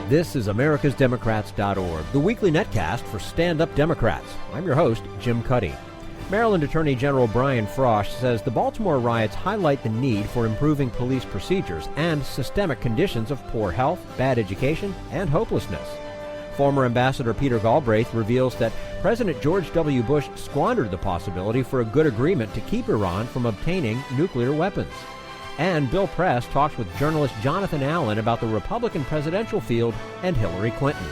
This is americasdemocrats.org, the weekly netcast for stand-up Democrats. I'm your host, Jim Cuddy. Maryland Attorney General Brian Frosh says the Baltimore riots highlight the need for improving police procedures and systemic conditions of poor health, bad education, and hopelessness. Former Ambassador Peter Galbraith reveals that President George W. Bush squandered the possibility for a good agreement to keep Iran from obtaining nuclear weapons. And Bill Press talks with journalist Jonathan Allen about the Republican presidential field and Hillary Clinton.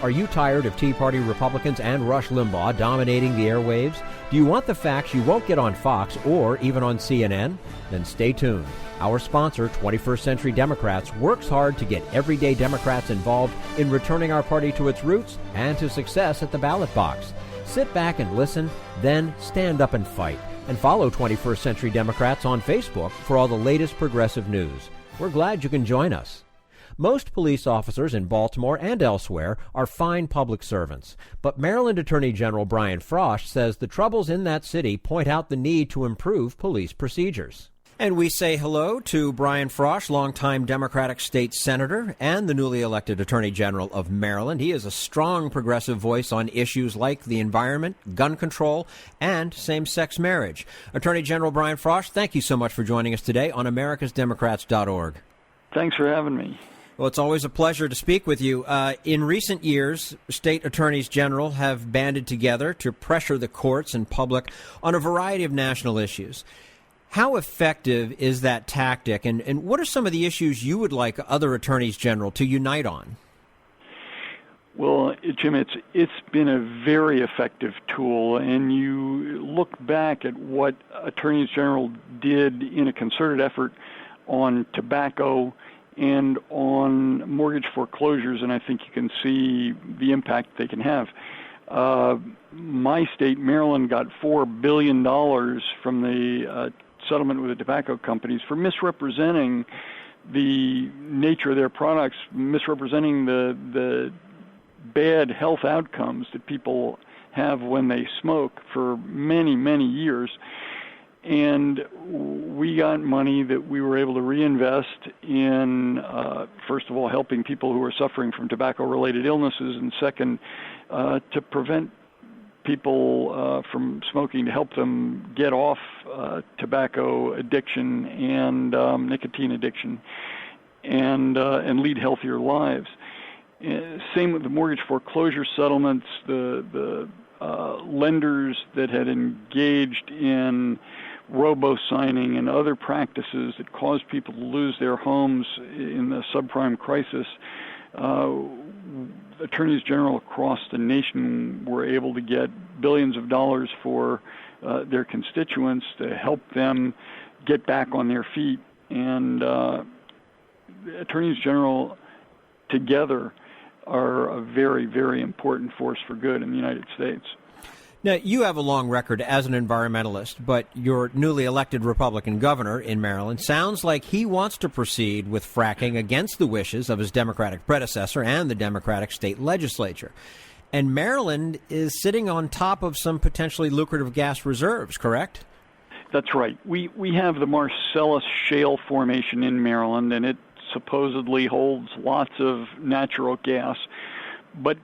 Are you tired of Tea Party Republicans and Rush Limbaugh dominating the airwaves? Do you want the facts you won't get on Fox or even on CNN? Then stay tuned. Our sponsor, 21st Century Democrats, works hard to get everyday Democrats involved in returning our party to its roots and to success at the ballot box. Sit back and listen, then stand up and fight. And follow 21st Century Democrats on Facebook for all the latest progressive news. We're glad you can join us. Most police officers in Baltimore and elsewhere are fine public servants, but Maryland Attorney General Brian Frosh says the troubles in that city point out the need to improve police procedures. And we say hello to Brian Frosh, longtime Democratic state senator and the newly elected Attorney General of Maryland. He is a strong progressive voice on issues like the environment, gun control, and same-sex marriage. Attorney General Brian Frosh, thank you so much for joining us today on americasdemocrats.org. Thanks for having me. Well, it's always a pleasure to speak with you. In recent years, state attorneys general have banded together to pressure the courts and public on a variety of national issues. How effective is that tactic, and what are some of the issues you would like other attorneys general to unite on? Well, Jim, it's been a very effective tool, and you look back at what attorneys general did in a concerted effort on tobacco and on mortgage foreclosures, and I think you can see the impact they can have. My state, Maryland, got $4 billion from the settlement with the tobacco companies for misrepresenting the nature of their products, misrepresenting the bad health outcomes that people have when they smoke for many, many years. And we got money that we were able to reinvest in, first of all, helping people who are suffering from tobacco-related illnesses, and second, to prevent people from smoking, to help them get off tobacco addiction and nicotine addiction, and lead healthier lives. Same with the mortgage foreclosure settlements. The lenders that had engaged in robo-signing and other practices that caused people to lose their homes in the subprime crisis, attorneys general across the nation were able to get billions of dollars for their constituents to help them get back on their feet. And attorneys general together are a very, very important force for good in the United States. Now, you have a long record as an environmentalist, but your newly elected Republican governor in Maryland sounds like he wants to proceed with fracking against the wishes of his Democratic predecessor and the Democratic state legislature. And Maryland is sitting on top of some potentially lucrative gas reserves, correct? That's right. We have the Marcellus Shale Formation in Maryland, and it supposedly holds lots of natural gas. But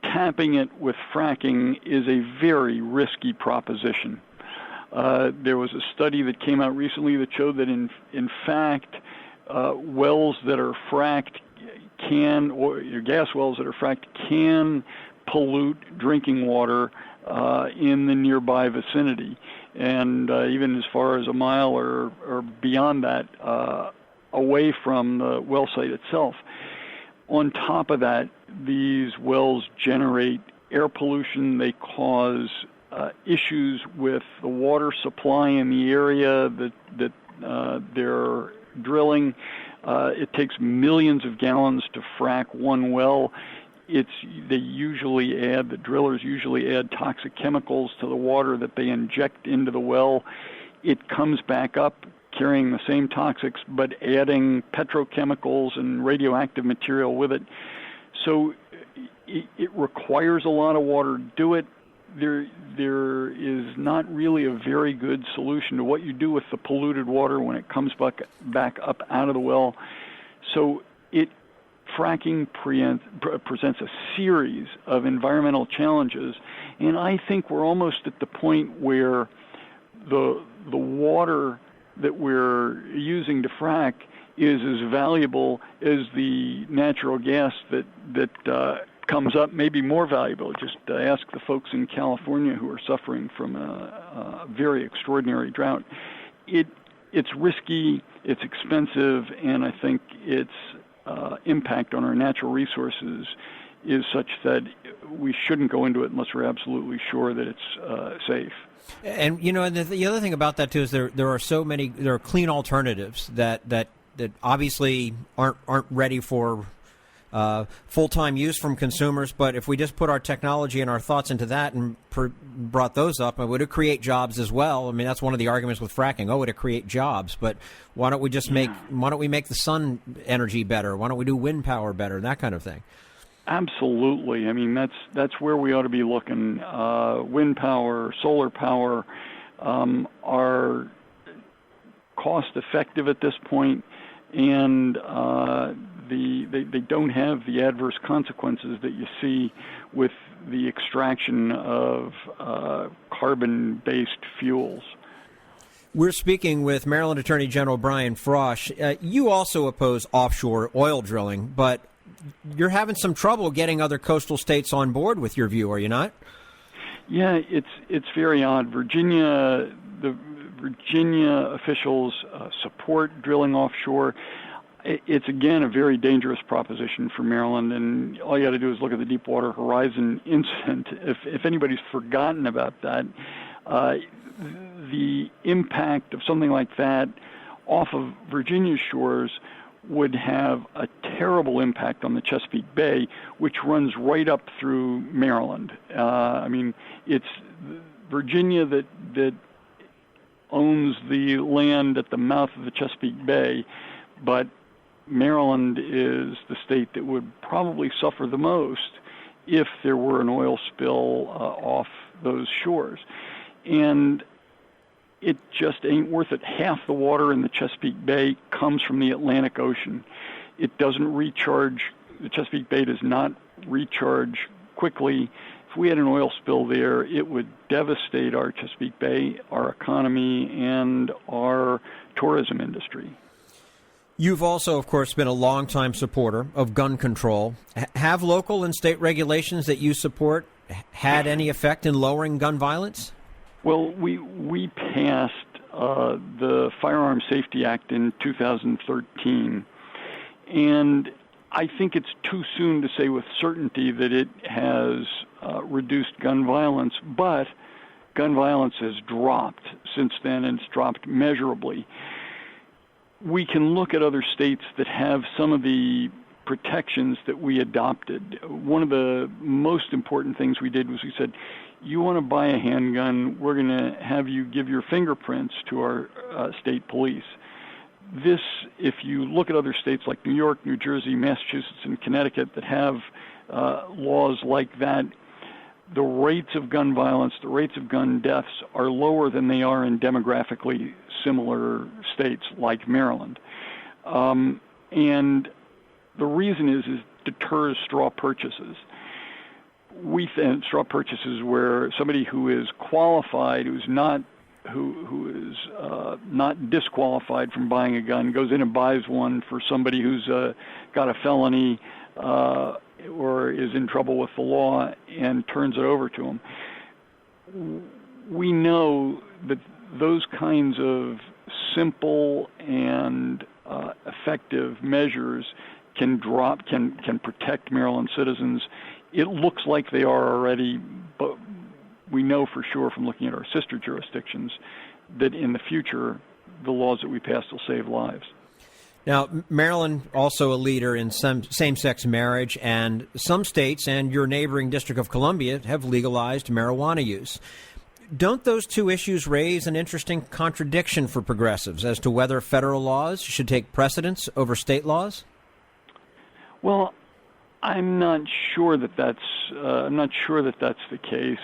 tapping it with fracking is a very risky proposition. There was a study that came out recently that showed that in fact, wells that are fracked or your gas wells that are fracked can pollute drinking water in the nearby vicinity, and even as far as a mile or beyond that away from the well site itself. On top of that, these wells generate air pollution. They cause issues with the water supply in the area that they're drilling. It takes millions of gallons to frack one well. The drillers usually add toxic chemicals to the water that they inject into the well. It comes back up carrying the same toxics, but adding petrochemicals and radioactive material with it. So it requires a lot of water to do it. There is not really a very good solution to what you do with the polluted water when it comes back up out of the well. So fracking presents a series of environmental challenges, and I think we're almost at the point where the water that we're using to frack is as valuable as the natural gas that comes up, maybe more valuable. Just ask the folks in California who are suffering from a very extraordinary drought. It's risky, it's expensive, and I think its impact on our natural resources is such that we shouldn't go into it unless we're absolutely sure that it's safe. And the other thing about that too is there are clean alternatives that obviously aren't ready for full-time use from consumers, but if we just put our technology and our thoughts into that and brought those up, would it create jobs as well? I mean, that's one of the arguments with fracking. Oh, would it create jobs? But why don't we make the sun energy better? Why don't we do wind power better? That kind of thing. Absolutely. I mean, that's where we ought to be looking. Wind power, solar power are cost-effective at this point, and they don't have the adverse consequences that you see with the extraction of carbon-based fuels. We're speaking with Maryland Attorney General Brian Frosh. You also oppose offshore oil drilling, but you're having some trouble getting other coastal states on board with your view, are you not? Yeah, it's very odd. The Virginia officials support drilling offshore. It's, again, a very dangerous proposition for Maryland, and all you got to do is look at the Deepwater Horizon incident. If anybody's forgotten about that, the impact of something like that off of Virginia shores would have a terrible impact on the Chesapeake Bay, which runs right up through Maryland. I mean, it's Virginia that owns the land at the mouth of the Chesapeake Bay, but Maryland is the state that would probably suffer the most if there were an oil spill off those shores. And it just ain't worth it. Half the water in the Chesapeake Bay comes from the Atlantic Ocean. It doesn't recharge. The Chesapeake Bay does not recharge quickly. If we had an oil spill there, it would devastate our Chesapeake Bay, our economy, and our tourism industry. You've also, of course, been a longtime supporter of gun control. Have local and state regulations that you support had any effect in lowering gun violence? Well, we passed the Firearm Safety Act in 2013, and I think it's too soon to say with certainty that it has reduced gun violence, but gun violence has dropped since then, and it's dropped measurably. We can look at other states that have some of the protections that we adopted. One of the most important things we did was we said, you want to buy a handgun, we're going to have you give your fingerprints to our state police. This, if you look at other states like New York, New Jersey, Massachusetts, and Connecticut that have laws like that, the rates of gun violence, the rates of gun deaths are lower than they are in demographically similar states like Maryland. And the reason is deters straw purchases. We think straw purchases where somebody who is qualified, who is not disqualified from buying a gun, goes in and buys one for somebody who's got a felony or is in trouble with the law and turns it over to them. We know that those kinds of simple and effective measures can protect Maryland citizens. It looks like they are already, but we know for sure from looking at our sister jurisdictions that in the future, the laws that we pass will save lives. Now, Maryland also a leader in same-sex marriage, and some states and your neighboring District of Columbia have legalized marijuana use. Don't those two issues raise an interesting contradiction for progressives as to whether federal laws should take precedence over state laws? Well, I'm not sure that that's the case.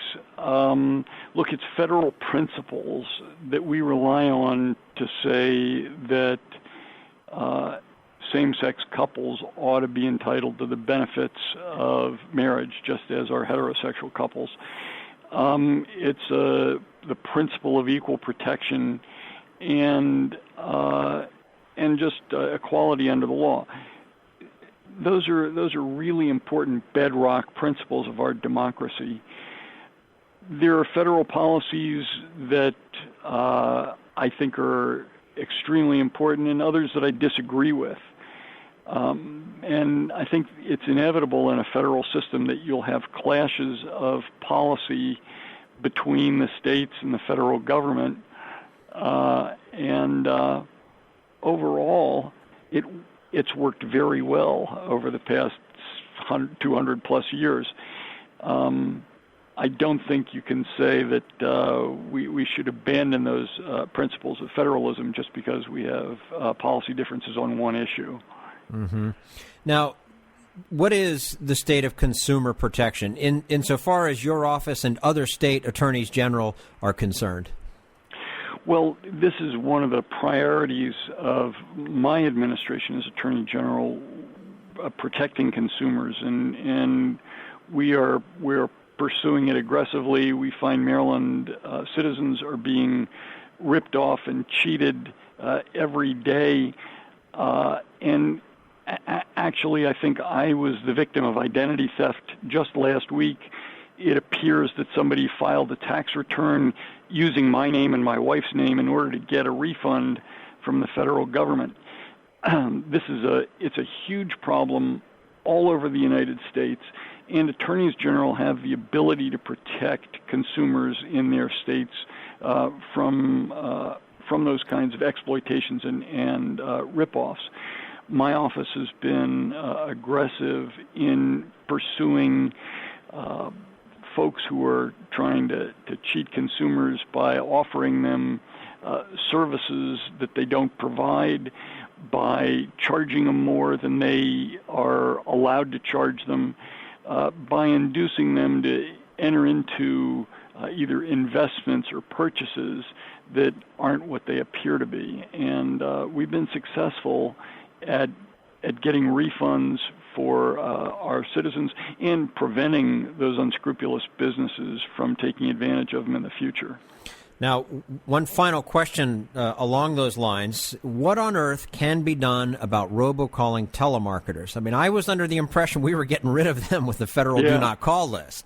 Look, it's federal principles that we rely on to say that same-sex couples ought to be entitled to the benefits of marriage, just as are heterosexual couples. It's the principle of equal protection and just equality under the law. Those are really important bedrock principles of our democracy. There are federal policies that I think are extremely important, and others that I disagree with. And I think it's inevitable in a federal system that you'll have clashes of policy between the states and the federal government. Overall, it's worked very well over the past 200 plus years. I don't think you can say that we should abandon those principles of federalism just because we have policy differences on one issue. Mm-hmm. Now, what is the state of consumer protection insofar as your office and other state attorneys general are concerned? Well, this is one of the priorities of my administration as Attorney General, protecting consumers, and we're pursuing it aggressively. We find Maryland citizens are being ripped off and cheated every day, and actually, I think I was the victim of identity theft just last week. It appears that somebody filed a tax return using my name and my wife's name in order to get a refund from the federal government. It's a huge problem all over the United States, and attorneys general have the ability to protect consumers in their states from those kinds of exploitations and rip-offs. My office has been aggressive in pursuing folks who are trying to cheat consumers by offering them services that they don't provide, by charging them more than they are allowed to charge them, by inducing them to enter into either investments or purchases that aren't what they appear to be. And we've been successful at getting refunds for our citizens and preventing those unscrupulous businesses from taking advantage of them in the future. Now, one final question along those lines. What on earth can be done about robocalling telemarketers? I mean, I was under the impression we were getting rid of them with the federal do not call list.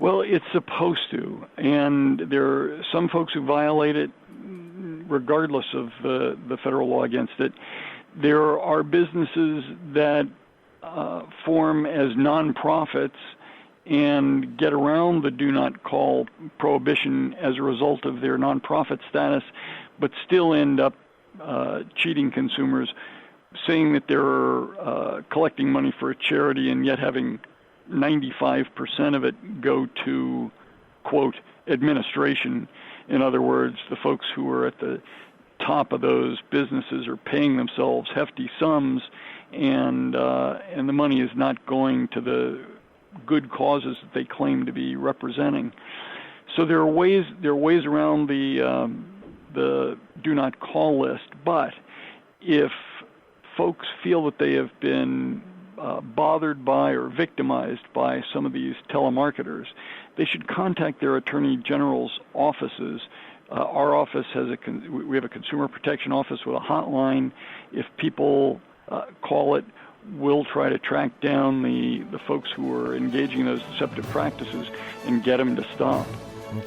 Well, it's supposed to, and there are some folks who violate it regardless of the federal law against it. There are businesses that form as nonprofits and get around the do not call prohibition as a result of their nonprofit status, but still end up cheating consumers, saying that they're collecting money for a charity and yet having 95% of it go to, quote, administration. In other words, the folks who are at the top of those businesses are paying themselves hefty sums, and the money is not going to the good causes that they claim to be representing. So there are ways around the do not call list. But if folks feel that they have been bothered by or victimized by some of these telemarketers, they should contact their attorney general's offices. Our office has we have a consumer protection office with a hotline. If people call it, we'll try to track down the folks who are engaging in those deceptive practices and get them to stop.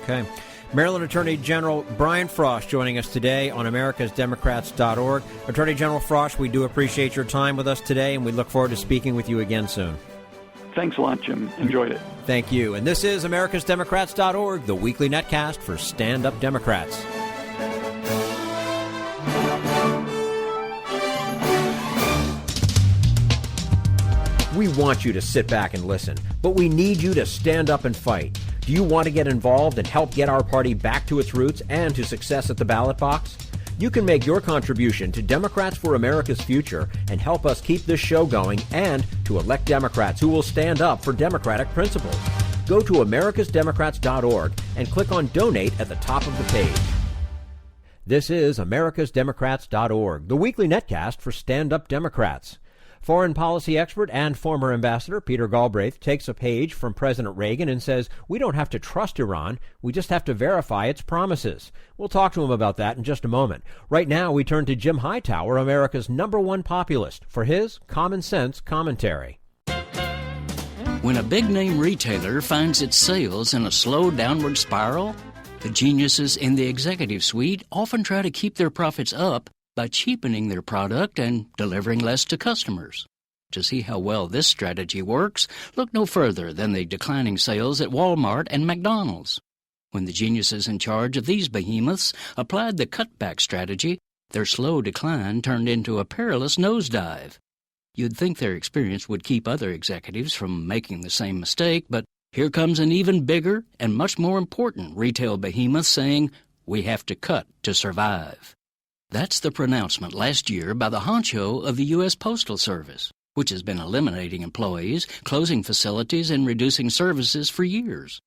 Okay. Maryland Attorney General Brian Frosh joining us today on americasdemocrats.org. Attorney General Frosh, we do appreciate your time with us today, and we look forward to speaking with you again soon. Thanks a lot, Jim. Enjoyed it. Thank you. And this is americasdemocrats.org, the weekly netcast for stand-up Democrats. We want you to sit back and listen, but we need you to stand up and fight. Do you want to get involved and help get our party back to its roots and to success at the ballot box? You can make your contribution to Democrats for America's Future and help us keep this show going and to elect Democrats who will stand up for democratic principles. Go to americasdemocrats.org and click on Donate at the top of the page. This is americasdemocrats.org, the weekly netcast for stand-up Democrats. Foreign policy expert and former ambassador Peter Galbraith takes a page from President Reagan and says, we don't have to trust Iran, we just have to verify its promises. We'll talk to him about that in just a moment. Right now, we turn to Jim Hightower, America's #1 populist, for his common sense commentary. When a big-name retailer finds its sales in a slow downward spiral, the geniuses in the executive suite often try to keep their profits up by cheapening their product and delivering less to customers. To see how well this strategy works, look no further than the declining sales at Walmart and McDonald's. When the geniuses in charge of these behemoths applied the cutback strategy, their slow decline turned into a perilous nosedive. You'd think their experience would keep other executives from making the same mistake, but here comes an even bigger and much more important retail behemoth saying, we have to cut to survive. That's the pronouncement last year by the honcho of the U.S. Postal Service, which has been eliminating employees, closing facilities, and reducing services for years.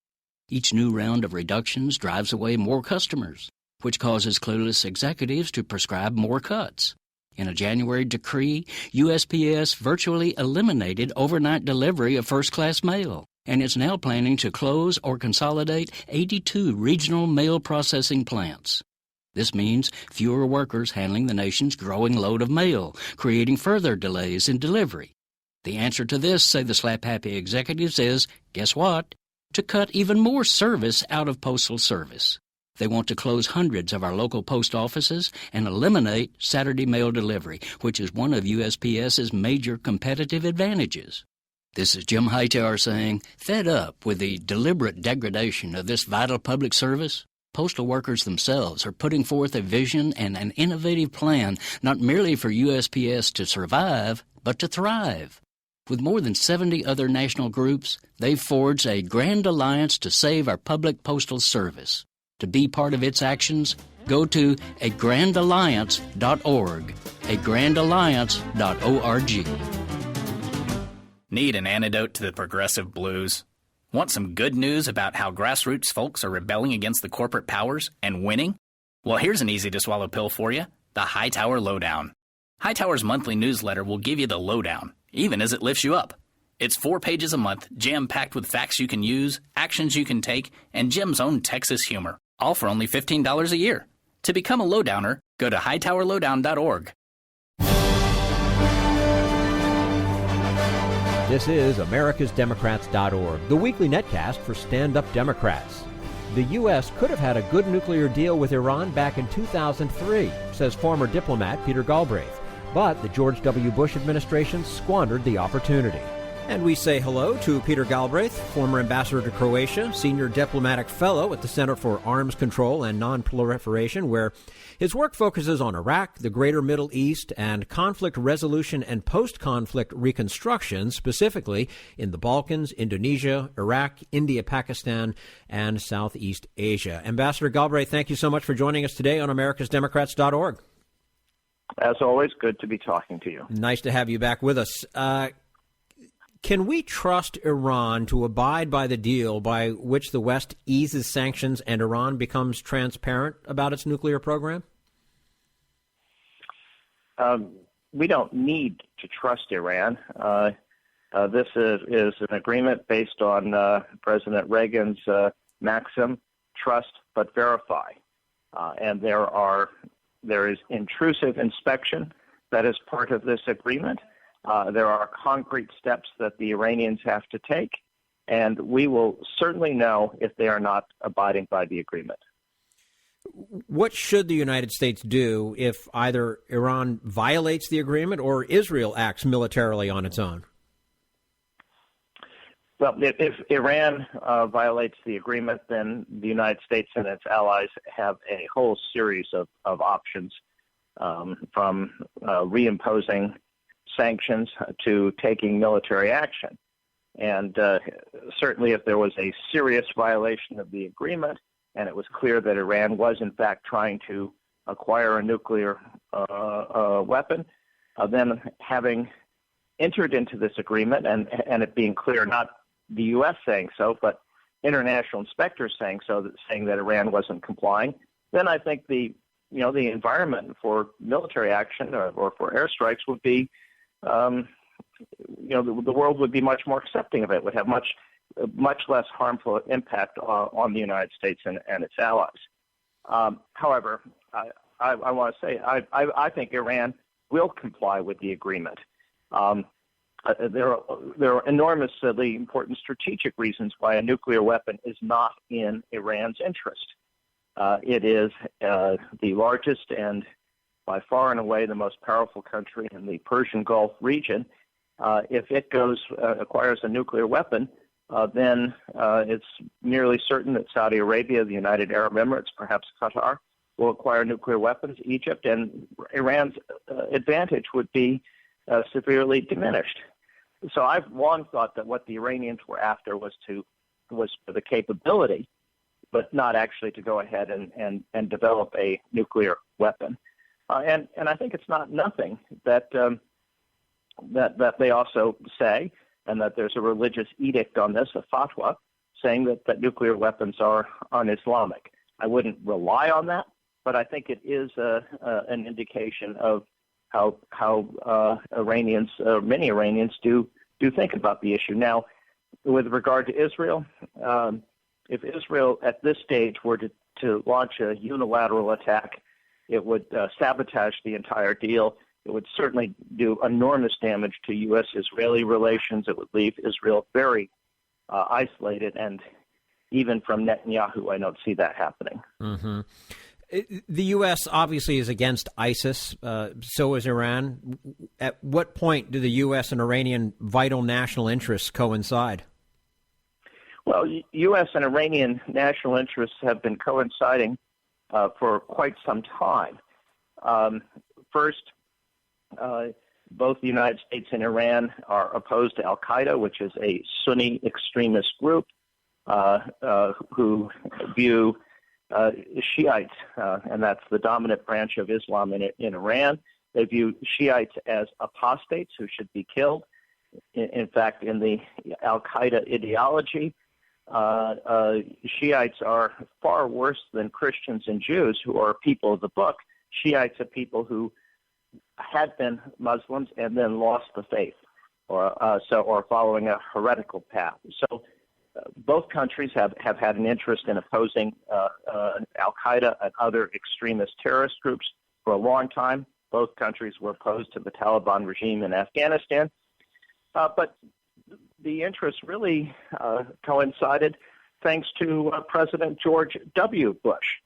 Each new round of reductions drives away more customers, which causes clueless executives to prescribe more cuts. In a January decree, USPS virtually eliminated overnight delivery of first-class mail, and is now planning to close or consolidate 82 regional mail processing plants. This means fewer workers handling the nation's growing load of mail, creating further delays in delivery. The answer to this, say the slap-happy executives, is, guess what? To cut even more service out of Postal Service. They want to close hundreds of our local post offices and eliminate Saturday mail delivery, which is one of USPS's major competitive advantages. This is Jim Hightower saying, fed up with the deliberate degradation of this vital public service, postal workers themselves are putting forth a vision and an innovative plan not merely for USPS to survive, but to thrive. With more than 70 other national groups, they've forged a grand alliance to save our public postal service. To be part of its actions, go to agrandalliance.org, agrandalliance.org. Need an antidote to the progressive blues? Want some good news about how grassroots folks are rebelling against the corporate powers and winning? Well, here's an easy-to-swallow pill for you, the Hightower Lowdown. Hightower's monthly newsletter will give you the lowdown, even as it lifts you up. It's 4 pages a month, jam-packed with facts you can use, actions you can take, and Jim's own Texas humor, all for only $15 a year. To become a lowdowner, go to hightowerlowdown.org. This is americasdemocrats.org, the weekly netcast for stand-up Democrats. The U.S. could have had a good nuclear deal with Iran back in 2003, says former diplomat Peter Galbraith. But the George W. Bush administration squandered the opportunity. And we say hello to Peter Galbraith, former ambassador to Croatia, senior diplomatic fellow at the Center for Arms Control and Non-Proliferation, where his work focuses on Iraq, the greater Middle East, and conflict resolution and post-conflict reconstruction, specifically in the Balkans, Indonesia, Iraq, India, Pakistan, and Southeast Asia. Ambassador Galbraith, thank you so much for joining us today on americasdemocrats.org. As always, good to be talking to you. Nice to have you back with us. Can we trust Iran to abide by the deal by which the West eases sanctions and Iran becomes transparent about its nuclear program? We don't need to trust Iran. This is an agreement based on President Reagan's maxim, trust but verify. And there is intrusive inspection that is part of this agreement. There are concrete steps that the Iranians have to take, and we will certainly know if they are not abiding by the agreement. What should the United States do if either Iran violates the agreement or Israel acts militarily on its own? Well, if Iran violates the agreement, then the United States and its allies have a whole series of options, from reimposing sanctions to taking military action. And certainly if there was a serious violation of the agreement and it was clear that Iran was in fact trying to acquire a nuclear weapon, then having entered into this agreement and it being clear, not the U.S. saying so, but international inspectors saying so, saying that Iran wasn't complying, then I think the the environment for military action or for airstrikes would be, the world would be much more accepting of it, would have much less harmful impact on the United States and its allies. However, I want to say I think Iran will comply with the agreement. There are enormously important strategic reasons why a nuclear weapon is not in Iran's interest. It is the largest and by far and away the most powerful country in the Persian Gulf region. If it acquires a nuclear weapon, then it's nearly certain that Saudi Arabia, the United Arab Emirates, perhaps Qatar, will acquire nuclear weapons. Egypt and Iran's advantage would be severely diminished. So I've long thought that what the Iranians were after was for the capability, but not actually to go ahead and develop a nuclear weapon. And I think it's not nothing that they also say, and that there's a religious edict on this, a fatwa, saying that nuclear weapons are un-Islamic. I wouldn't rely on that, but I think it is an indication of how Iranians, many Iranians, do think about the issue. Now, with regard to Israel, if Israel at this stage were to launch a unilateral attack, it would sabotage the entire deal. It would certainly do enormous damage to U.S.-Israeli relations. It would leave Israel very isolated, and even from Netanyahu, I don't see that happening. Mm-hmm. The U.S. obviously is against ISIS. So is Iran. At what point do the U.S. and Iranian vital national interests coincide? Well, U.S. and Iranian national interests have been coinciding for quite some time. First, both the United States and Iran are opposed to al-Qaeda, which is a Sunni extremist group who view Shiites, and that's the dominant branch of Islam in Iran. They view Shiites as apostates who should be killed. In fact, in the al-Qaeda ideology, Shiites are far worse than Christians and Jews, who are people of the book. Shiites are people who had been Muslims and then lost the faith, or following a heretical path. So both countries have had an interest in opposing al-Qaeda and other extremist terrorist groups for a long time. Both countries were opposed to the Taliban regime in Afghanistan. But the interests really coincided thanks to President George W. Bush.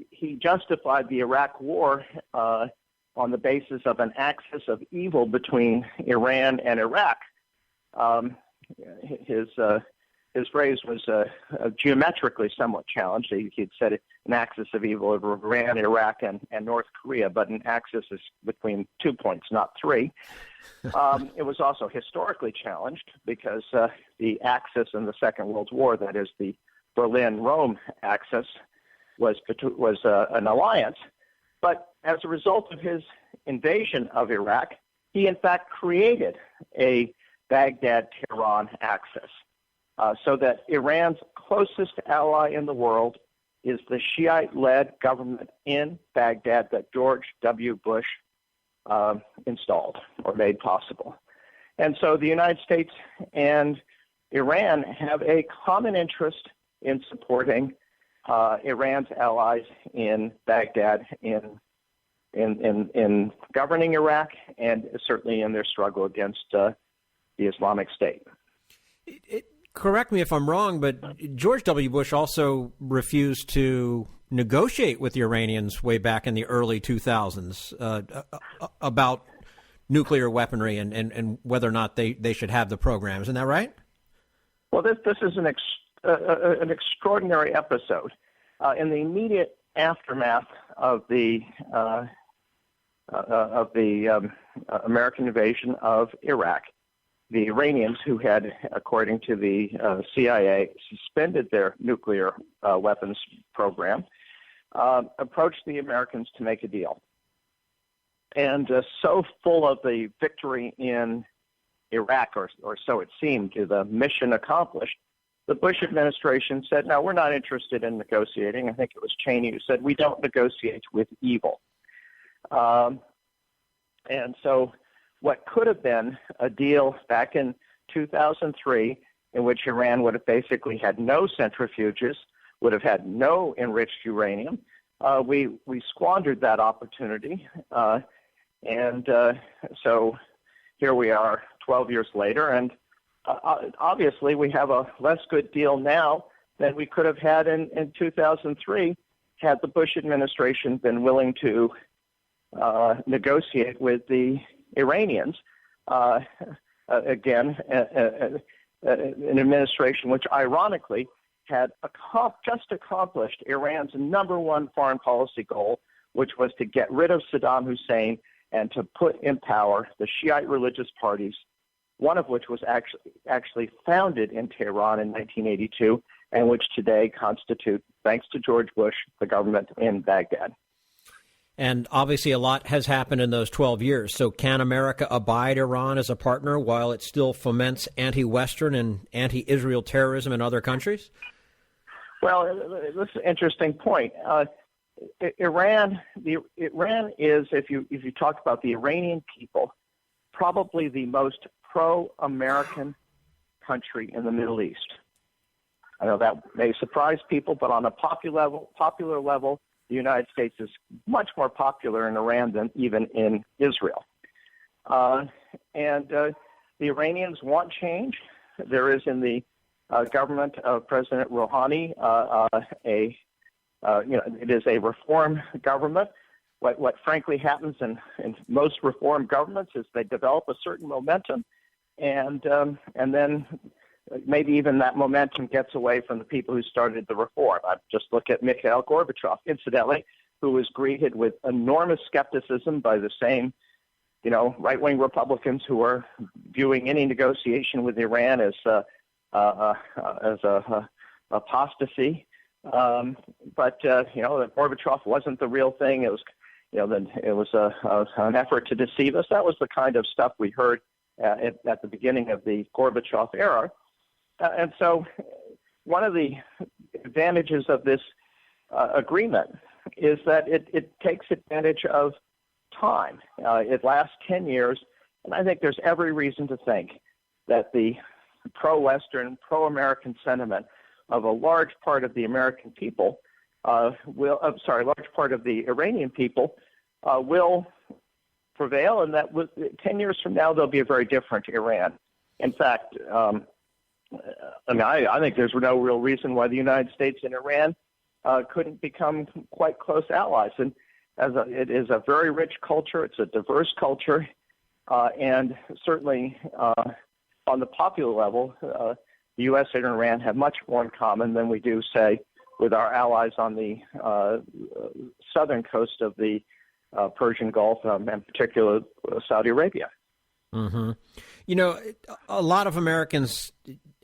He justified the Iraq War on the basis of an axis of evil between Iran and Iraq. His phrase was geometrically somewhat challenged. He'd said an axis of evil over Iran, Iraq, and North Korea, but an axis is between 2 points, not three. It was also historically challenged because the axis in the Second World War, that is the Berlin-Rome axis, was an alliance. But as a result of his invasion of Iraq, he in fact created a Baghdad-Tehran axis. So that Iran's closest ally in the world is the Shiite-led government in Baghdad that George W. Bush installed or made possible. And so the United States and Iran have a common interest in supporting Iran's allies in Baghdad in governing Iraq, and certainly in their struggle against the Islamic State. Correct me if I'm wrong, but George W. Bush also refused to negotiate with the Iranians way back in the early 2000s about nuclear weaponry and whether or not they should have the program. Isn't that right? Well, this is an extraordinary episode. In the immediate aftermath of the American invasion of Iraq, the Iranians, who had, according to the CIA, suspended their nuclear weapons program, approached the Americans to make a deal. And so full of the victory in Iraq, or so it seemed, to the mission accomplished, the Bush administration said, no, we're not interested in negotiating. I think it was Cheney who said, we don't negotiate with evil. And so what could have been a deal back in 2003 in which Iran would have basically had no centrifuges, would have had no enriched uranium, we squandered that opportunity. So here we are 12 years later, and obviously we have a less good deal now than we could have had in 2003 had the Bush administration been willing to negotiate with the Iranians. Again, an administration which ironically had just accomplished Iran's number one foreign policy goal, which was to get rid of Saddam Hussein and to put in power the Shiite religious parties, one of which was actually founded in Tehran in 1982, and which today constitute, thanks to George Bush, the government in Baghdad. And obviously a lot has happened in those 12 years. So can America abide Iran as a partner while it still foments anti-Western and anti-Israel terrorism in other countries? Well, this is an interesting point. Iran is, if you talk about the Iranian people, probably the most pro-American country in the Middle East. I know that may surprise people, but on a popular level, the United States is much more popular in Iran than even in Israel. And the Iranians want change. There is in the government of President Rouhani it is a reform government. What frankly happens in most reform governments is they develop a certain momentum, and then maybe even that momentum gets away from the people who started the reform. I just look at Mikhail Gorbachev, incidentally, who was greeted with enormous skepticism by the same, right-wing Republicans who are viewing any negotiation with Iran as apostasy. But Gorbachev wasn't the real thing. It was, it was an effort to deceive us. That was the kind of stuff we heard at the beginning of the Gorbachev era. And so one of the advantages of this agreement is that it takes advantage of time. It lasts 10 years, and I think there's every reason to think that the pro-Western, pro-American sentiment of a large part of the American people large part of the Iranian people will prevail, and that 10 years from now, there'll be a very different Iran. In fact, I think there's no real reason why the United States and Iran couldn't become quite close allies. And it is a very rich culture. It's a diverse culture. And certainly on the popular level, the U.S. and Iran have much more in common than we do, say, with our allies on the southern coast of the Persian Gulf, and particularly Saudi Arabia. Mm-hmm. A lot of Americans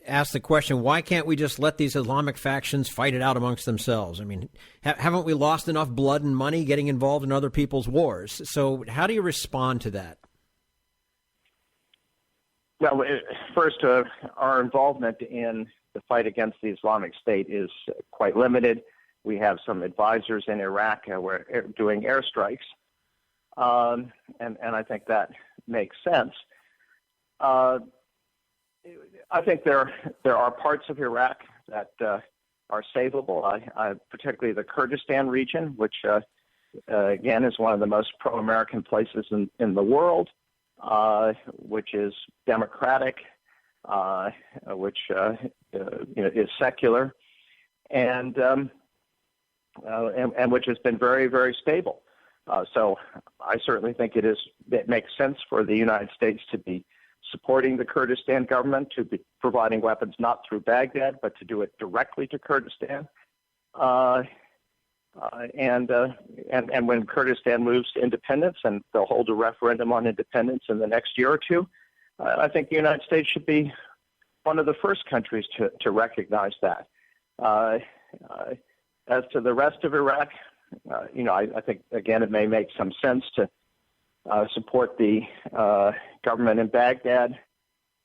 ask the question, why can't we just let these Islamic factions fight it out amongst themselves? I mean, haven't we lost enough blood and money getting involved in other people's wars? So how do you respond to that? Well, first, our involvement in the fight against the Islamic State is quite limited. We have some advisors in Iraq who are doing airstrikes, and I think that makes sense. I think there are parts of Iraq that are savable. I particularly the Kurdistan region, which again is one of the most pro-American places in the world, which is democratic, which is secular, and which has been very, very stable. So I certainly think it makes sense for the United States to be supporting the Kurdistan government, to be providing weapons not through Baghdad, but to do it directly to Kurdistan. And when Kurdistan moves to independence, and they'll hold a referendum on independence in the next year or two, I think the United States should be one of the first countries to recognize that. As to the rest of Iraq, I think, again, it may make some sense to support the government in Baghdad.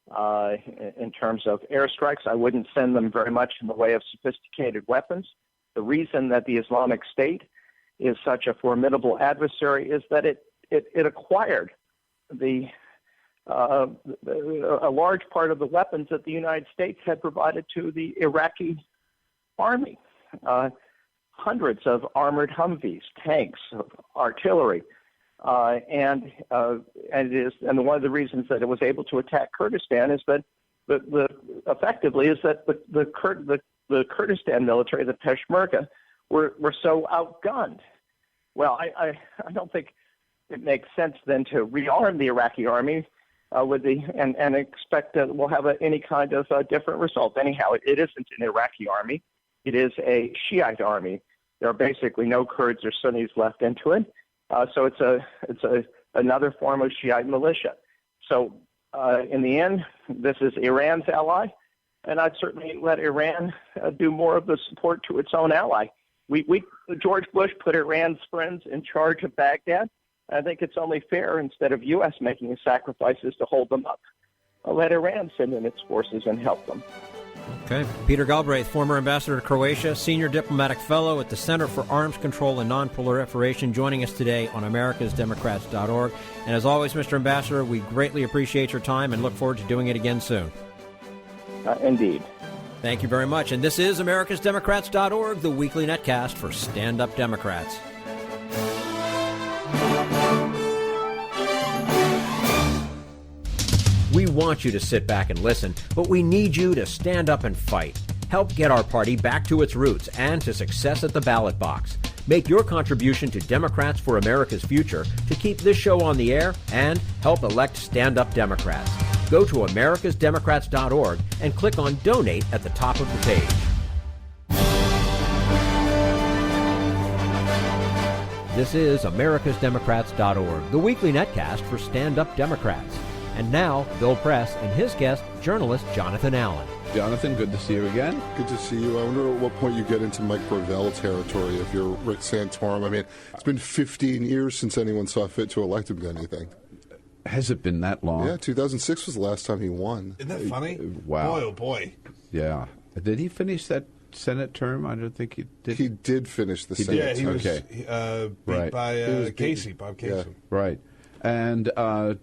in terms of airstrikes. I wouldn't send them very much in the way of sophisticated weapons. The reason that the Islamic State is such a formidable adversary is that it acquired a large part of the weapons that the United States had provided to the Iraqi army. Hundreds of armored Humvees, tanks, artillery, and one of the reasons that it was able to attack Kurdistan is that the Kurdistan military, the Peshmerga, were so outgunned. Well, I don't think it makes sense then to rearm the Iraqi army and expect that we'll have any kind of different result. Anyhow, it isn't an Iraqi army; it is a Shiite army. There are basically no Kurds or Sunnis left into it, so it's another form of Shiite militia. So in the end, this is Iran's ally, and I'd certainly let Iran do more of the support to its own ally. George Bush put Iran's friends in charge of Baghdad. I think it's only fair, instead of U.S. making the sacrifices to hold them up, let Iran send in its forces and help them. Okay. Peter Galbraith, former ambassador to Croatia, senior diplomatic fellow at the Center for Arms Control and Nonproliferation, joining us today on americasdemocrats.org. And as always, Mr. Ambassador, we greatly appreciate your time and look forward to doing it again soon. Indeed. Thank you very much. And this is americasdemocrats.org, the weekly netcast for stand-up Democrats. We want you to sit back and listen, but we need you to stand up and fight. Help get our party back to its roots and to success at the ballot box. Make your contribution to Democrats for America's Future to keep this show on the air and help elect stand-up Democrats. Go to americasdemocrats.org and click on Donate at the top of the page. This is americasdemocrats.org, the weekly netcast for stand-up Democrats. And now, Bill Press and his guest, journalist Jonathan Allen. Jonathan, good to see you again. Good to see you. I wonder at what point you get into Mike Gravel territory if you're Rick Santorum. I mean, it's been 15 years since anyone saw fit to elect him to anything. Has it been that long? Yeah, 2006 was the last time he won. Isn't that funny? Wow. Boy, oh boy. Yeah. Did he finish that Senate term? I don't think he did. He did finish the Senate Yeah, he term. was beat by Casey, Bob Casey. Yeah. Right. And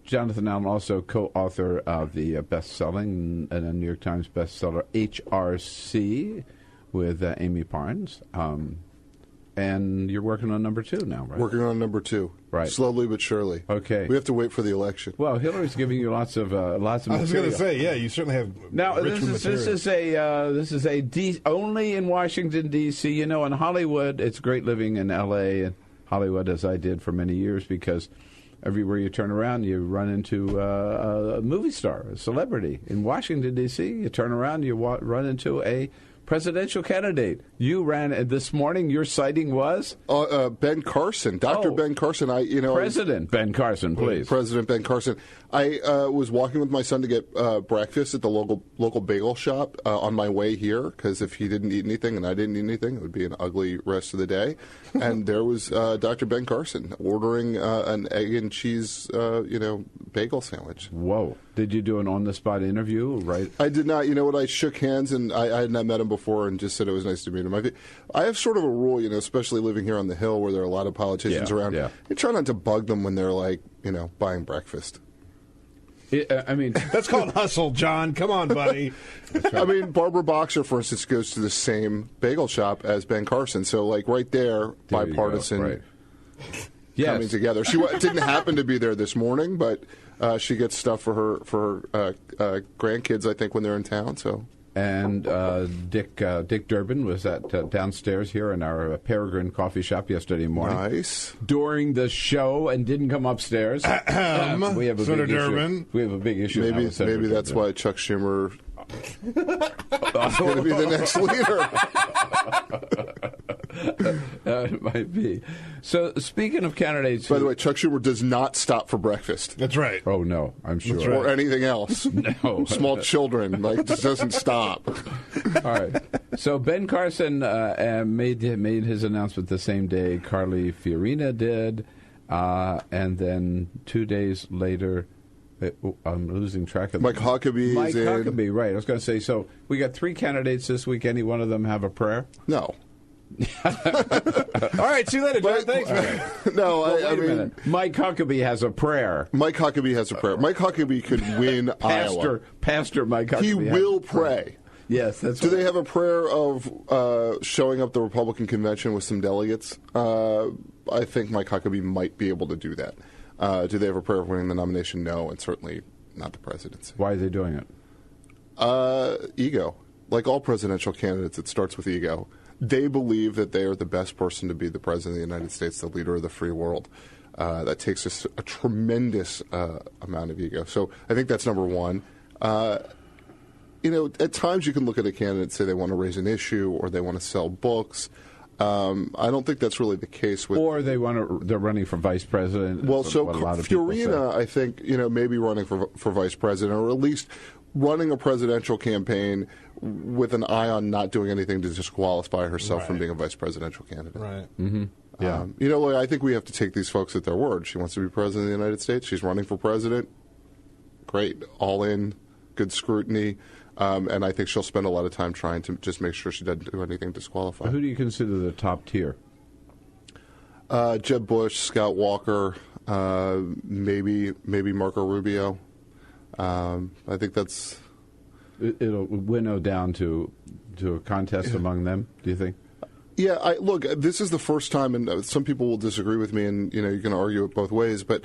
Jonathan Allen, also co-author of the best-selling and a New York Times bestseller, HRC, with Amy Parnes. And you're working on number 2 now, right? Working on number 2. Right. Slowly but surely. Okay. We have to wait for the election. Well, Hillary's giving you lots of material. I was going to say, yeah, you certainly have now, rich material. this is only in Washington, D.C. You know, in Hollywood, it's great living in L.A. and Hollywood, as I did for many years, because everywhere you turn around, you run into a movie star, a celebrity. In Washington, D.C., you turn around, you run into a presidential candidate. You ran this morning. Your sighting was Ben Carson, Dr. Ben Carson. President Ben Carson, please. President Ben Carson. I was walking with my son to get breakfast at the local bagel shop on my way here, because if he didn't eat anything and I didn't eat anything, it would be an ugly rest of the day. And there was Dr. Ben Carson ordering an egg and cheese, bagel sandwich. Whoa! Did you do an on-the-spot interview? Right? I did not. You know what? I shook hands, and I had not met him before, and just said it was nice to meet him. I have sort of a rule, especially living here on the Hill, where there are a lot of politicians around. Yeah. You try not to bug them when they're buying breakfast. That's called hustle, John. Come on, buddy. Right. I mean, Barbara Boxer, for instance, goes to the same bagel shop as Ben Carson. So, right there bipartisan coming together. She didn't happen to be there this morning, but she gets stuff for her grandkids, I think, when they're in town. So. And Dick Durbin was at downstairs here in our Peregrine coffee shop yesterday morning. Nice. During the show, and didn't come upstairs. We have a Senator big Durbin. issue. We have a big issue. Maybe that's why Chuck Schumer is going to be the next leader. It might be. So, speaking of candidates... By the way, Chuck Schumer does not stop for breakfast. That's right. Oh, no, I'm sure. That's right. Or anything else. No. Small children, just doesn't stop. All right. So, Ben Carson made his announcement the same day Carly Fiorina did, and then 2 days later, I'm losing track of Mike Huckabee. Mike Huckabee, right. I was going to say, so we got 3 candidates this week. Any one of them have a prayer? No. All right, see you later, John. Thanks, man. No, I mean, Mike Huckabee has a prayer. Mike Huckabee has a prayer. Mike Huckabee could win Iowa. Pastor Mike Huckabee. He will pray. Yes, that's. Do they have a prayer of showing up the Republican convention with some delegates? I think Mike Huckabee might be able to do that. Do they have a prayer of winning the nomination? No, and certainly not the presidency. Why are they doing it? Ego. Like all presidential candidates, it starts with ego. They believe that they are the best person to be the president of the United States, the leader of the free world. That takes a tremendous amount of ego. So I think that's number one. At times you can look at a candidate and say they want to raise an issue or they want to sell books. I don't think that's really the case with. Or they're running for vice president. Well, so Fiorina, I think, maybe running for vice president, or at least running a presidential campaign with an eye on not doing anything to disqualify herself from being a vice presidential candidate. Right. Mm-hmm. Yeah. I think we have to take these folks at their word. She wants to be president of the United States. She's running for president. Great. All in. Good scrutiny. And I think she'll spend a lot of time trying to just make sure she doesn't do anything to disqualify. Who do you consider the top tier? Jeb Bush, Scott Walker, maybe Marco Rubio. I think that's. It'll winnow down to a contest among them, do you think? Yeah, look, this is the first time, and some people will disagree with me, and you can argue it both ways, but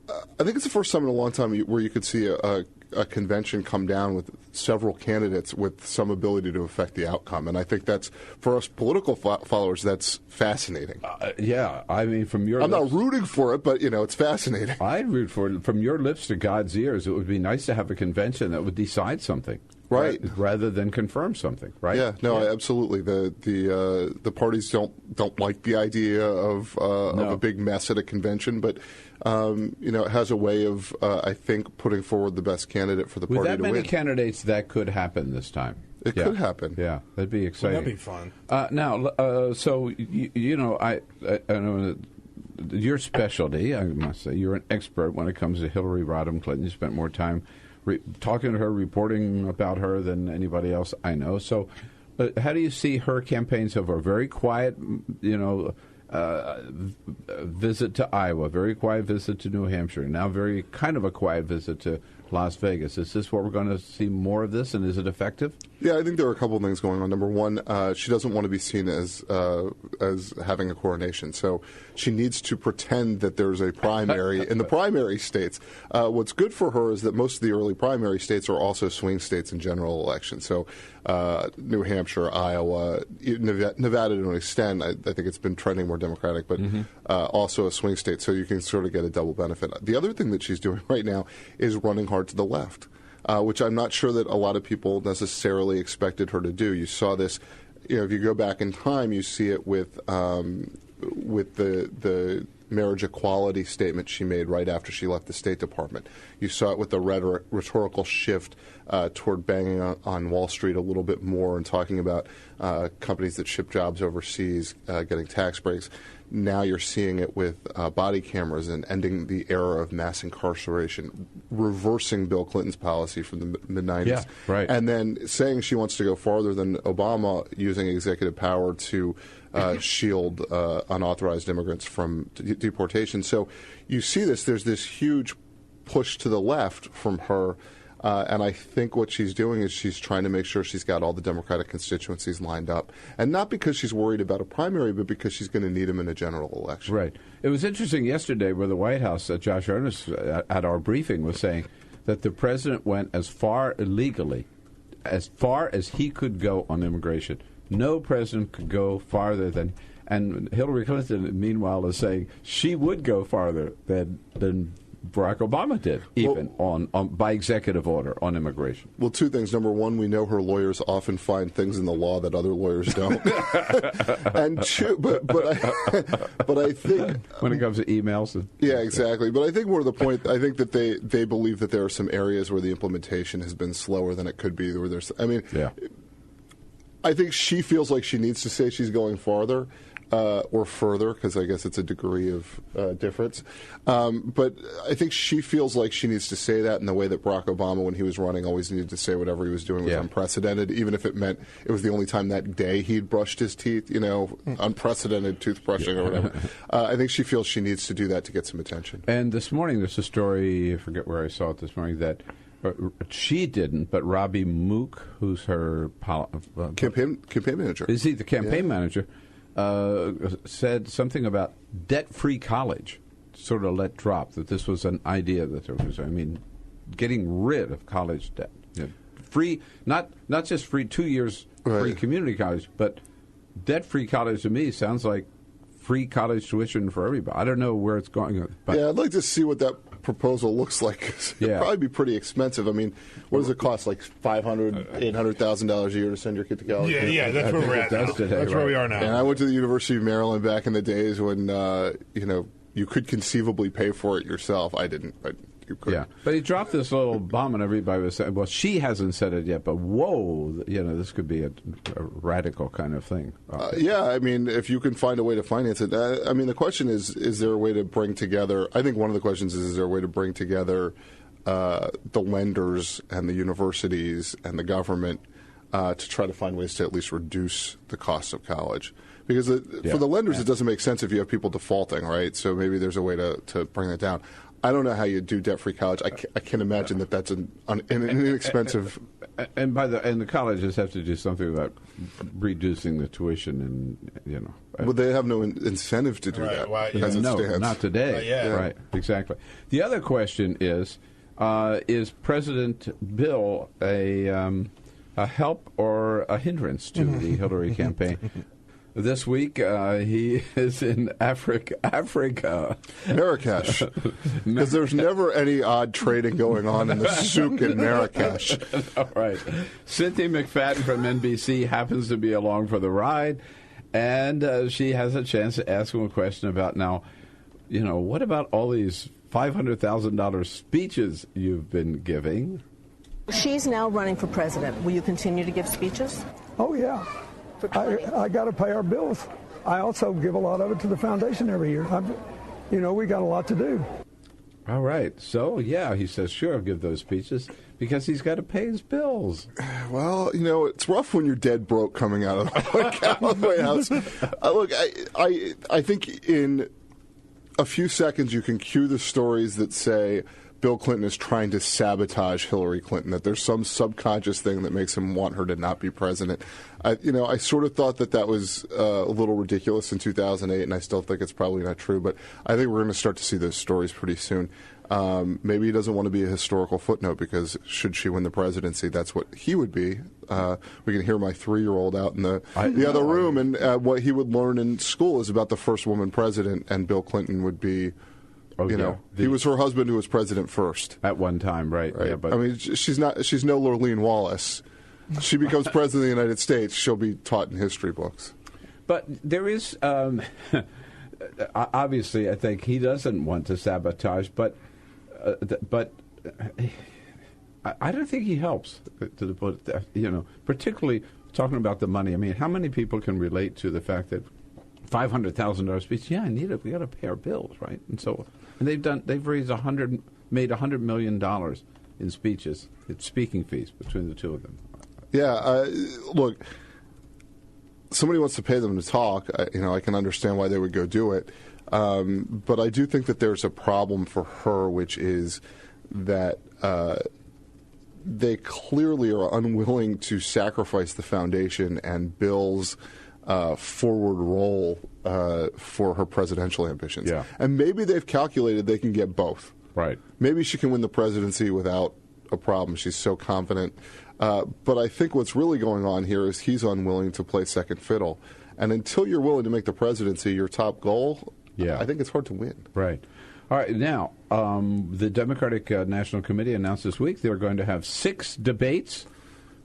I think it's the first time in a long time where you could see a convention come down with several candidates with some ability to affect the outcome. And I think that's, for us political followers, that's fascinating. Yeah, I mean, from your I'm not rooting for it, but, it's fascinating. I'd root for it. From your lips to God's ears, it would be nice to have a convention that would decide something. Right. Rather than confirm something, right? Yeah, no, absolutely. The parties don't like the idea of a big mess at a convention, but it has a way of I think putting forward the best candidate for the party to win. With that many candidates, that could happen this time. It could happen. Yeah, that'd be exciting. Well, that'd be fun. Now, so I know your specialty. I must say, you're an expert when it comes to Hillary Rodham Clinton. You spent more time talking to her, reporting about her than anybody else I know. So how do you see her campaign so far? Very quiet, visit to Iowa, very quiet visit to New Hampshire, now very kind of a quiet visit to Las Vegas. Is this what we're going to see more of this, and is it effective? Yeah, I think there are a couple of things going on. Number one, she doesn't want to be seen as having a coronation, so she needs to pretend that there's a primary in the primary states. What's good for her is that most of the early primary states are also swing states in general elections. So New Hampshire, Iowa, Nevada to an extent, I think it's been trending more Democratic, but also a swing state, so you can sort of get a double benefit. The other thing that she's doing right now is running hard to the left. Which I'm not sure that a lot of people necessarily expected her to do. You saw this, if you go back in time, you see it with the marriage equality statement she made right after she left the State Department. You saw it with the rhetorical shift toward banging on Wall Street a little bit more and talking about companies that ship jobs overseas getting tax breaks. Now you're seeing it with body cameras and ending the era of mass incarceration, reversing Bill Clinton's policy from the mid-'90s. Yeah, right. And then saying she wants to go farther than Obama, using executive power to shield unauthorized immigrants from deportation. So you see this. There's this huge push to the left from her. And I think what she's doing is she's trying to make sure she's got all the Democratic constituencies lined up. And not because she's worried about a primary, but because she's going to need them in a general election. Right. It was interesting yesterday where the White House, Josh Earnest, at our briefing, was saying that the president went as far illegally, as far as he could go on immigration. No president could go farther than... And Hillary Clinton, meanwhile, is saying she would go farther than Barack Obama did, even on by executive order on immigration. Well, two things. Number one, we know her lawyers often find things in the law that other lawyers don't. And two, but I think when it comes to emails, yeah, exactly. But I think more to the point, I think that they believe that there are some areas where the implementation has been slower than it could be. Where there's, I think she feels like she needs to say she's going farther. or further, because I guess it's a degree of difference. But I think she feels like she needs to say that in the way that Barack Obama, when he was running, always needed to say whatever he was doing was unprecedented, even if it meant it was the only time that day he'd brushed his teeth, unprecedented toothbrushing or whatever. I think she feels she needs to do that to get some attention. And this morning there's a story, I forget where I saw it this morning, that she didn't, but Robbie Mook, who's her campaign manager. Is he the campaign manager? Said something about debt-free college, sort of let drop that this was an idea that there was. I mean, getting rid of college debt, free, not just free 2 years free community college, but debt-free college to me sounds like free college tuition for everybody. I don't know where it's going. But I'd like to see what that proposal looks like. It'd probably be pretty expensive. I mean, what does it cost? Like $500,000, $800,000 a year to send your kid to college? Yeah, that's where we're at now. That's where we are now. And I went to the University of Maryland back in the days when, you could conceivably pay for it yourself. I didn't, but you could. Yeah, but he dropped this little bomb and everybody was saying, well, she hasn't said it yet, but whoa, this could be a radical kind of thing. I mean, if you can find a way to finance it. I mean, the question is there a way to bring together, I think one of the questions is there a way to bring together the lenders and the universities and the government to try to find ways to at least reduce the cost of college? Because for the lenders, it doesn't make sense if you have people defaulting, right? So maybe there's a way to bring that down. I don't know how you do debt-free college. I can imagine that's an inexpensive. And the colleges have to do something about reducing the tuition, and Well, they have no incentive to do that. Why, as it stands. Not today. Right, exactly. The other question is President Bill a help or a hindrance to the Hillary campaign? This week, he is in Africa. Marrakesh. Because there's never any odd trading going on in the souk in Marrakesh. All right. Cynthia McFadden from NBC happens to be along for the ride, and she has a chance to ask him a question about, now, what about all these $500,000 speeches you've been giving? She's now running for president. Will you continue to give speeches? Oh, yeah. I got to pay our bills. I also give a lot of it to the foundation every year. We got a lot to do. All right. So, he says, sure, I'll give those speeches because he's got to pay his bills. Well, it's rough when you're dead broke coming out of the White House. Look, I think in a few seconds you can cue the stories that say Bill Clinton is trying to sabotage Hillary Clinton, that there's some subconscious thing that makes him want her to not be president. I sort of thought that was a little ridiculous in 2008, and I still think it's probably not true, but I think we're going to start to see those stories pretty soon. Maybe he doesn't want to be a historical footnote because should she win the presidency, that's what he would be. We can hear my 3-year-old out in the other room, and what he would learn in school is about the first woman president, and Bill Clinton would be... he was her husband who was president first at one time, right? Yeah, but I mean, she's no Lurleen Wallace. She becomes president of the United States. She'll be taught in history books. But there is, obviously, I think he doesn't want to sabotage, but I don't think he helps. To put that, particularly talking about the money. I mean, how many people can relate to the fact that $500,000 speech? Yeah, I need it. We got to pay our bills, right? And they've raised made $100 million in speaking fees between the two of them. Yeah, look, somebody wants to pay them to talk. I can understand why they would go do it, but I do think that there's a problem for her, which is that they clearly are unwilling to sacrifice the foundation and Bill's forward role for her presidential ambitions. Yeah. And maybe they've calculated they can get both. Right. Maybe she can win the presidency without a problem. She's so confident. But I think what's really going on here is he's unwilling to play second fiddle. And until you're willing to make the presidency your top goal, I think it's hard to win. Right. All right. Now, the Democratic National Committee announced this week they're going to have 6 debates.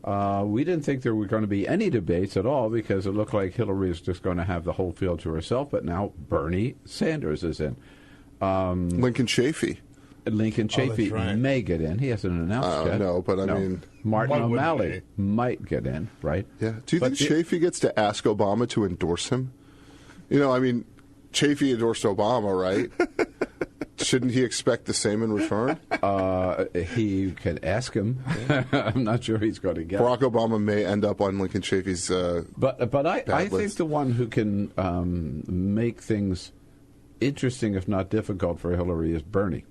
We didn't think there were going to be any debates at all because it looked like Hillary is just going to have the whole field to herself, but now Bernie Sanders is in. Lincoln Chafee. Lincoln Chafee may get in. He hasn't announced yet. No, but I mean... Martin O'Malley might get in, right? Yeah. Do you think Chafee gets to ask Obama to endorse him? Chafee endorsed Obama, right? Shouldn't he expect the same in return? He can ask him. I'm not sure he's going to get Barack Obama may end up on Lincoln Chafee's But I think the one who can make things interesting, if not difficult, for Hillary is Bernie.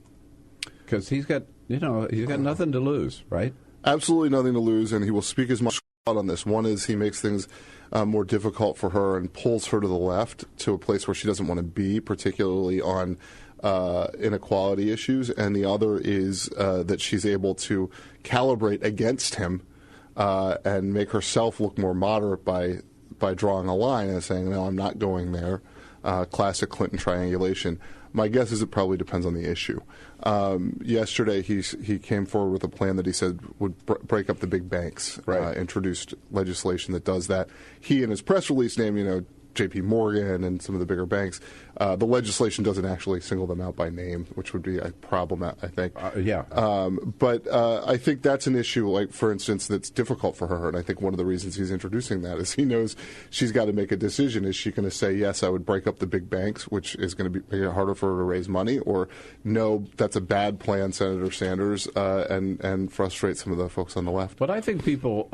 Because he's got nothing to lose, right? Absolutely nothing to lose, and he will speak as much on this. One is he makes things more difficult for her and pulls her to the left to a place where she doesn't want to be, particularly on inequality issues, and the other is that she's able to calibrate against him and make herself look more moderate by drawing a line and saying, no, I'm not going there. Classic Clinton triangulation. My guess is it probably depends on the issue. Yesterday, he came forward with a plan that he said would break up the big banks. Right. Introduced legislation that does that. He, in his press release, named J.P. Morgan and some of the bigger banks. The legislation doesn't actually single them out by name, which would be a problem, I think. But I think that's an issue, like, for instance, that's difficult for her. And I think one of the reasons he's introducing that is he knows she's got to make a decision. Is she going to say, yes, I would break up the big banks, which is going to make it harder for her to raise money, or no, that's a bad plan, Senator Sanders, and frustrate some of the folks on the left? But I think people,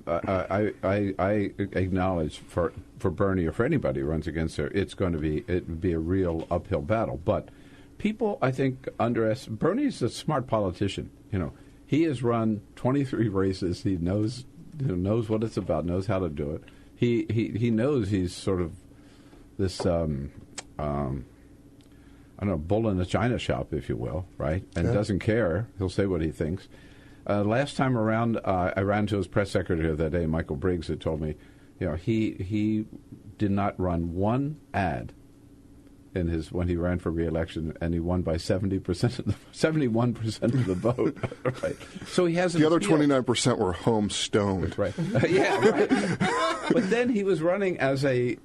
I acknowledge for Bernie or for anybody who runs against her, it would be a real uphill battle. But people, I think, underestimate. Bernie's a smart politician. He has run 23 races. He knows what it's about, knows how to do it. He knows he's sort of this bull in a china shop, if you will, right? And doesn't care. He'll say what he thinks. Last time around, I ran to his press secretary that day, Michael Briggs, had told me, he did not run one ad when he ran for re-election, and he won by 71% of the vote. Right. So he has the other 29% were home stoned. Right. Right. But then he was running as a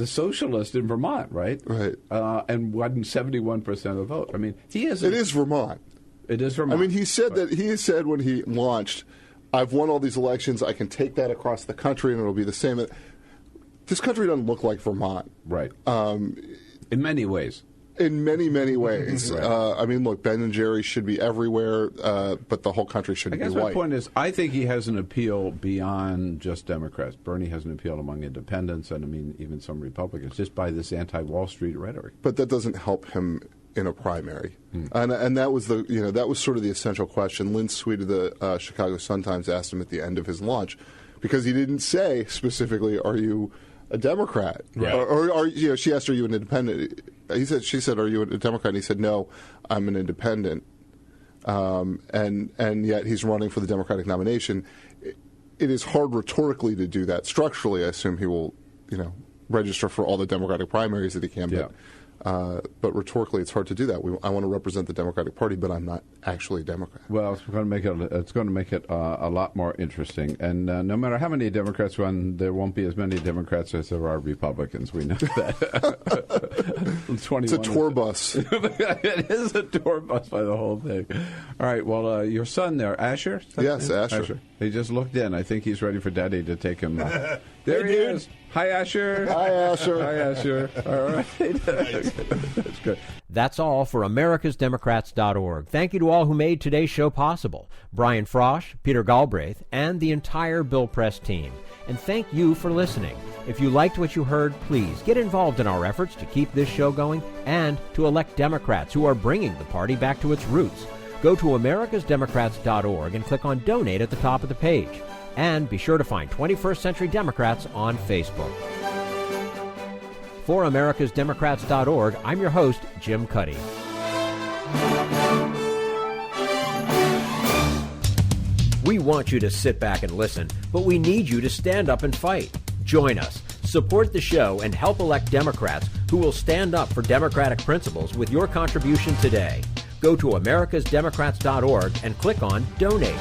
socialist in Vermont, right? Right. And won 71% of the vote. I mean, he is. It is Vermont. It is Vermont. I mean, he said when he launched, I've won all these elections. I can take that across the country, and it'll be the same. This country doesn't look like Vermont, right? In many ways. In many, many ways. Right. Look, Ben and Jerry should be everywhere, but the whole country shouldn't be white. I guess my point is, I think he has an appeal beyond just Democrats. Bernie has an appeal among independents, and even some Republicans, just by this anti-Wall Street rhetoric. But that doesn't help him in a primary, and that was that was sort of the essential question. Lynn Sweet of the Chicago Sun-Times asked him at the end of his launch, because he didn't say specifically, "Are you a Democrat?" Right. Or she asked, "Are you an independent?" She said, "Are you a Democrat?" And he said, "No, I'm an independent." And yet he's running for the Democratic nomination. It is hard rhetorically to do that. Structurally, I assume he will, register for all the Democratic primaries that he can. Yeah. But rhetorically, it's hard to do that. I want to represent the Democratic Party, but I'm not actually a Democrat. Well, it's going to make it a lot more interesting. And no matter how many Democrats run, there won't be as many Democrats as there are Republicans. We know that. It's a tour bus. It is a tour bus by the whole thing. All right. Well, your son there, Asher? Yes, Asher. He just looked in. I think he's ready for Daddy to take him. There he is. Hi, Asher. Hi, Asher. Hi, Asher. All right. That's good. That's all for americasdemocrats.org. Thank you to all who made today's show possible. Brian Frosh, Peter Galbraith, and the entire Bill Press team. And thank you for listening. If you liked what you heard, please get involved in our efforts to keep this show going and to elect Democrats who are bringing the party back to its roots. Go to americasdemocrats.org and click on Donate at the top of the page. And be sure to find 21st Century Democrats on Facebook. For americasdemocrats.org, I'm your host, Jim Cuddy. We want you to sit back and listen, but we need you to stand up and fight. Join us, support the show, and help elect Democrats who will stand up for democratic principles with your contribution today. Go to americasdemocrats.org and click on Donate.